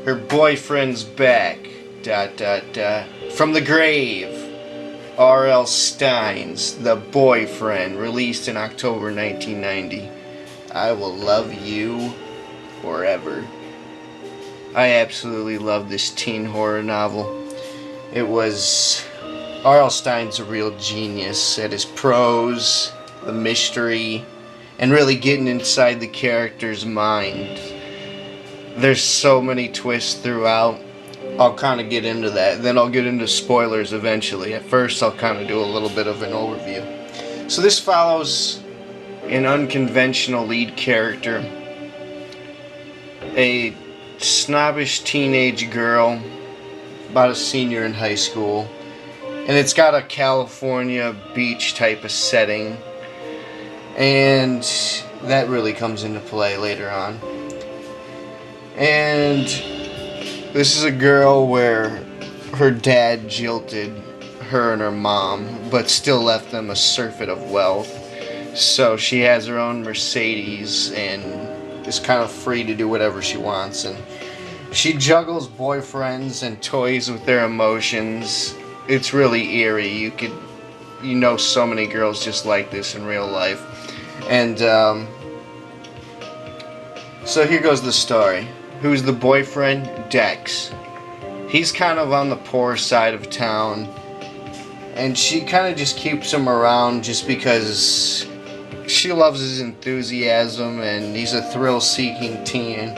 Her boyfriend's back. ... From the grave. R.L. Stine's The Boyfriend, released in October 1990. I will love you forever. I absolutely love this teen horror novel. It was... R.L. Stine's a real genius at his prose, the mystery, and really getting inside the character's mind. There's so many twists throughout. I'll kind of get into that. Then I'll get into spoilers eventually. At first, I'll kind of do a little bit of an overview. So this follows an unconventional lead character. A snobbish teenage girl, about a senior in high school. And it's got a California beach type of setting. And that really comes into play later on. And this is a girl where her dad jilted her and her mom, but still left them a surfeit of wealth. So she has her own Mercedes and is kind of free to do whatever she wants. And she juggles boyfriends and toys with their emotions. It's really eerie. You know so many girls just like this in real life. And so here goes the story. Who's the boyfriend? Dex. He's kind of on the poor side of town, and she kind of just keeps him around just because she loves his enthusiasm, and he's a thrill-seeking teen.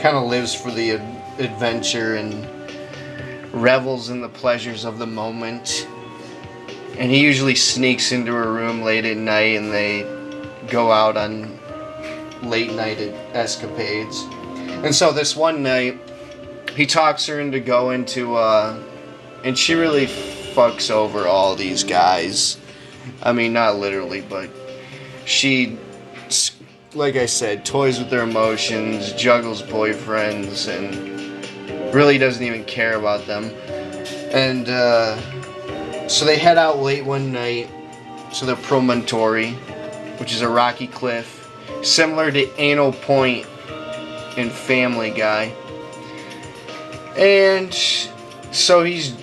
Kind of lives for the adventure and revels in the pleasures of the moment. And he usually sneaks into her room late at night, and they go out on late-night escapades. And so this one night, he talks her into going to, and she really fucks over all these guys. I mean, not literally, but she, like I said, toys with their emotions, juggles boyfriends, and really doesn't even care about them. And so they head out late one night to the promontory, which is a rocky cliff, similar to Anal Point in Family Guy. And so he's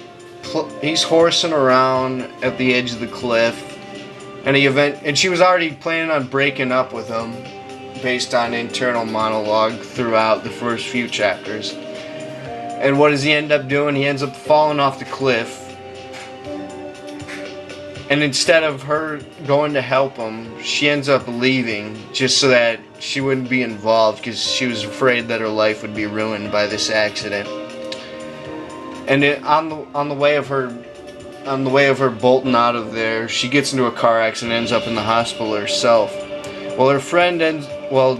horsing around at the edge of the cliff, and she was already planning on breaking up with him based on internal monologue throughout the first few chapters. And what does he end up doing? He ends up falling off the cliff. And instead of her going to help him, she ends up leaving just so that she wouldn't be involved because she was afraid that her life would be ruined by this accident. And on the way of her bolting out of there, she gets into a car accident and ends up in the hospital herself. Well,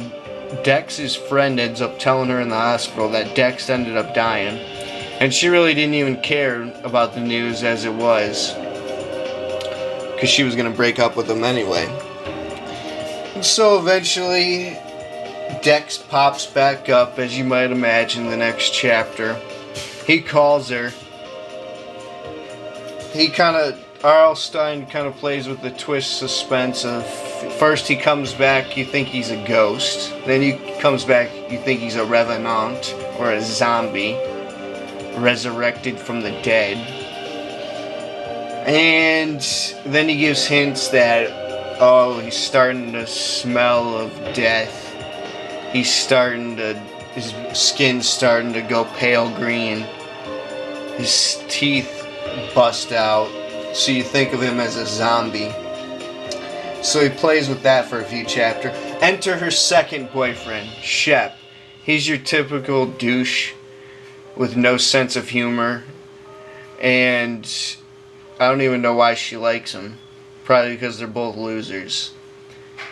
Dex's friend ends up telling her in the hospital that Dex ended up dying, and she really didn't even care about the news as it was, because she was going to break up with him anyway. And so eventually, Dex pops back up, as you might imagine, the next chapter. He calls her. R.L. Stine kind of plays with the twist suspense of, first he comes back, you think he's a ghost. Then he comes back, you think he's a revenant, or a zombie, resurrected from the dead. And then he gives hints that, he's starting to smell of death. His skin's starting to go pale green. His teeth bust out, so you think of him as a zombie. So he plays with that for a few chapters. Enter her second boyfriend, Shep. He's your typical douche with no sense of humor, and I don't even know why she likes him. Probably because they're both losers.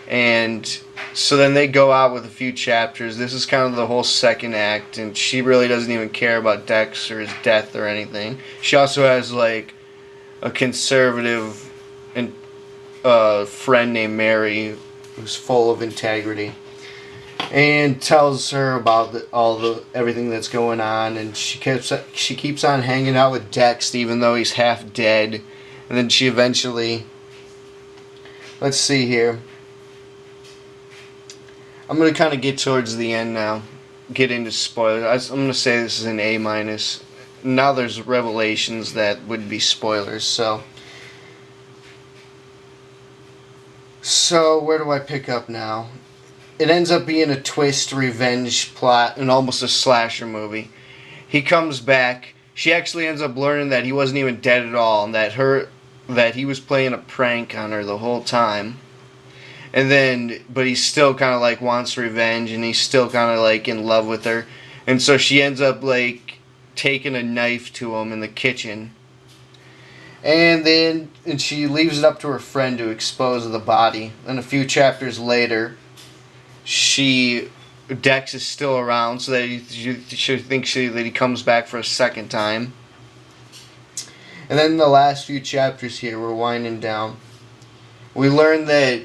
And so then they go out with a few chapters. This is kind of the whole second act, and she really doesn't even care about Dex or his death or anything. She also has like a conservative friend named Mary who's full of integrity, and tells her about everything that's going on. And she keeps on hanging out with Dex even though he's half dead. And then she eventually, let's see here, I'm going to kind of get towards the end now. get into spoilers. I'm gonna say this is an A minus. Now there's revelations that would be spoilers. So where do I pick up now? It ends up being a twist, revenge plot, and almost a slasher movie. He comes back. She actually ends up learning that he wasn't even dead at all, and that he was playing a prank on her the whole time. And then, but he still kind of like wants revenge, and he's still kind of like in love with her. And so she ends up like taking a knife to him in the kitchen. And she leaves it up to her friend to expose the body. And a few chapters later, Dex is still around, so that she thinks that he comes back for a second time. And then the last few chapters here, we're winding down. We learn that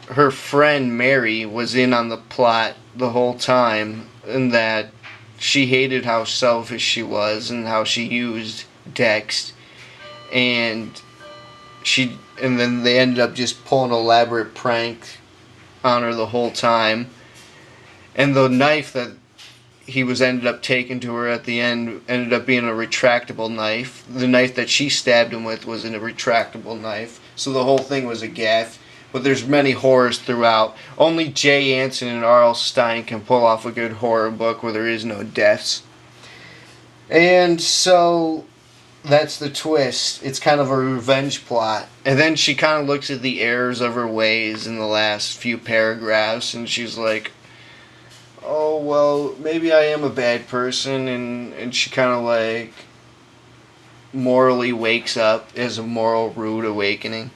her friend Mary was in on the plot the whole time, and that she hated how selfish she was and how she used Dex, and then they ended up just pulling an elaborate prank on her the whole time. And the knife that he was ended up taking to her at the end ended up being a retractable knife. The knife that she stabbed him with was a retractable knife. So the whole thing was a gaffe. But there's many horrors throughout. Only Jay Anson and R.L. Stine can pull off a good horror book where there is no deaths. And so that's the twist. It's kind of a revenge plot. And then she kind of looks at the errors of her ways in the last few paragraphs, and she's like, oh, well, maybe I am a bad person, and she kind of like morally wakes up as a moral rude awakening.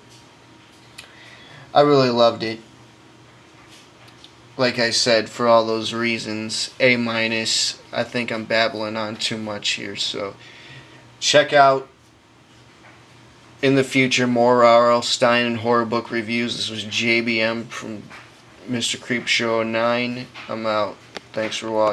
I really loved it. Like I said, for all those reasons, A minus. I think I'm babbling on too much here, so check out in the future more R.L. Stine and horror book reviews. This was JBM from Mr. Creepshow 9. I'm out. Thanks for watching.